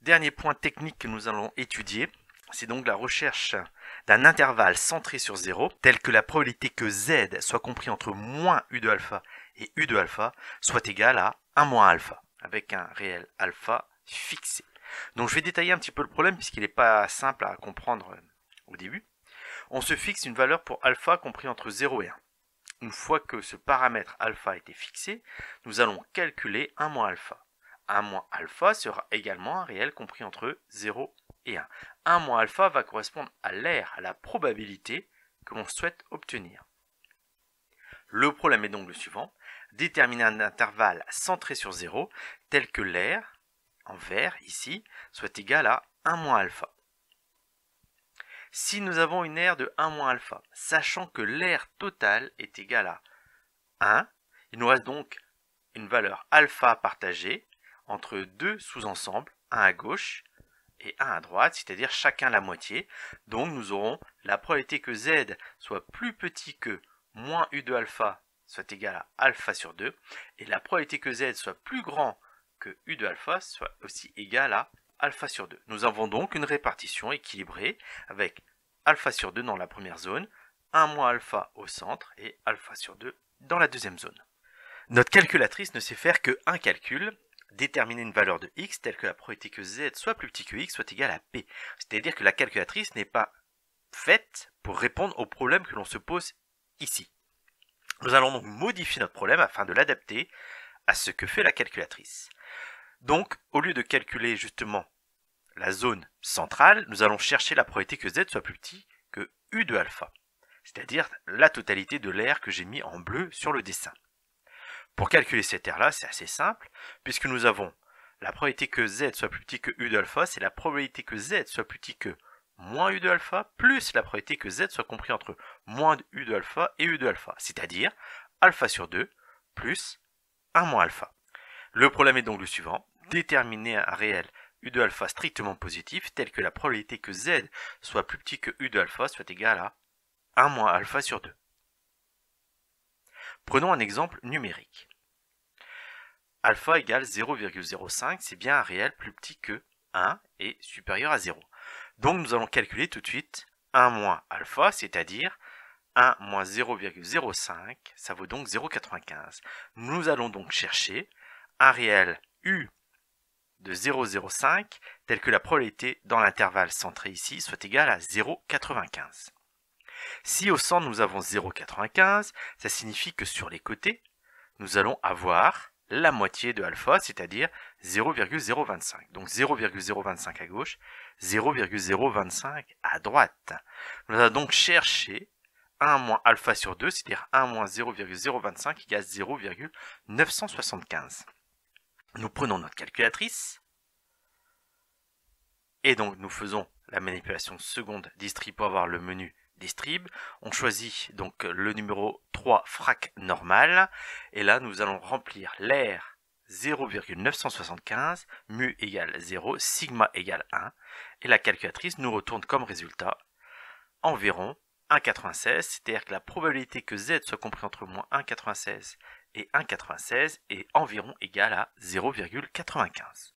Dernier point technique que nous allons étudier, c'est donc la recherche d'un intervalle centré sur 0, tel que la probabilité que z soit compris entre moins u de alpha et u de alpha soit égale à 1 moins alpha, avec un réel alpha fixé. Donc je vais détailler un petit peu le problème puisqu'il n'est pas simple à comprendre au début. On se fixe une valeur pour alpha compris entre 0 et 1. Une fois que ce paramètre alpha a été fixé, nous allons calculer 1 moins alpha. 1 moins alpha sera également un réel compris entre 0 et 1. 1 moins alpha va correspondre à l'aire, à la probabilité que l'on souhaite obtenir. Le problème est donc le suivant. Déterminer un intervalle centré sur 0 tel que l'aire, en vert ici, soit égal à 1 moins alpha. Si nous avons une aire de 1 moins alpha, sachant que l'aire totale est égale à 1, il nous reste donc une valeur alpha partagée entre deux sous-ensembles, un à gauche et un à droite, c'est-à-dire chacun la moitié. Donc nous aurons la probabilité que z soit plus petit que moins u de alpha soit égal à alpha sur 2, et la probabilité que z soit plus grand que u de alpha soit aussi égal à alpha sur 2. Nous avons donc une répartition équilibrée avec alpha sur 2 dans la première zone, 1 moins alpha au centre et alpha sur 2 dans la deuxième zone. Notre calculatrice ne sait faire qu'un calcul, déterminer une valeur de x telle que la probabilité que z soit plus petit que x soit égale à p. C'est-à-dire que la calculatrice n'est pas faite pour répondre au problème que l'on se pose ici. Nous allons donc modifier notre problème afin de l'adapter à ce que fait la calculatrice. Donc, au lieu de calculer justement la zone centrale, nous allons chercher la probabilité que z soit plus petit que u de alpha, c'est-à-dire la totalité de l'aire que j'ai mis en bleu sur le dessin. Pour calculer cette aire-là, c'est assez simple, puisque nous avons la probabilité que z soit plus petit que u de alpha, c'est la probabilité que z soit plus petit que moins u de alpha, plus la probabilité que z soit compris entre moins u de alpha et u de alpha, c'est-à-dire alpha sur 2 plus 1 moins alpha. Le problème est donc le suivant, déterminer un réel u de alpha strictement positif, tel que la probabilité que z soit plus petit que u de alpha soit égal à 1 moins alpha sur 2. Prenons un exemple numérique. Alpha égale 0,05, c'est bien un réel plus petit que 1 et supérieur à 0. Donc nous allons calculer tout de suite 1 moins alpha, c'est-à-dire 1 moins 0,05, ça vaut donc 0,95. Nous allons donc chercher un réel u de 0,05 tel que la probabilité dans l'intervalle centré ici soit égale à 0,95. Si au centre nous avons 0,95, ça signifie que sur les côtés, nous allons avoir la moitié de alpha, c'est-à-dire 0,025. Donc 0,025 à gauche, 0,025 à droite. Nous allons donc chercher 1 moins alpha sur 2, c'est-à-dire 1 moins 0,025 égale 0,975. Nous prenons notre calculatrice et donc nous faisons la manipulation seconde distrib pour avoir le menu distrib. On choisit donc le numéro 3 frac normal et là nous allons remplir l'aire 0,975, mu égale 0, sigma égale 1 et la calculatrice nous retourne comme résultat environ 1,96, c'est-à-dire que la probabilité que z soit compris entre moins 1,96 et 1,96 est environ égale à 0,95.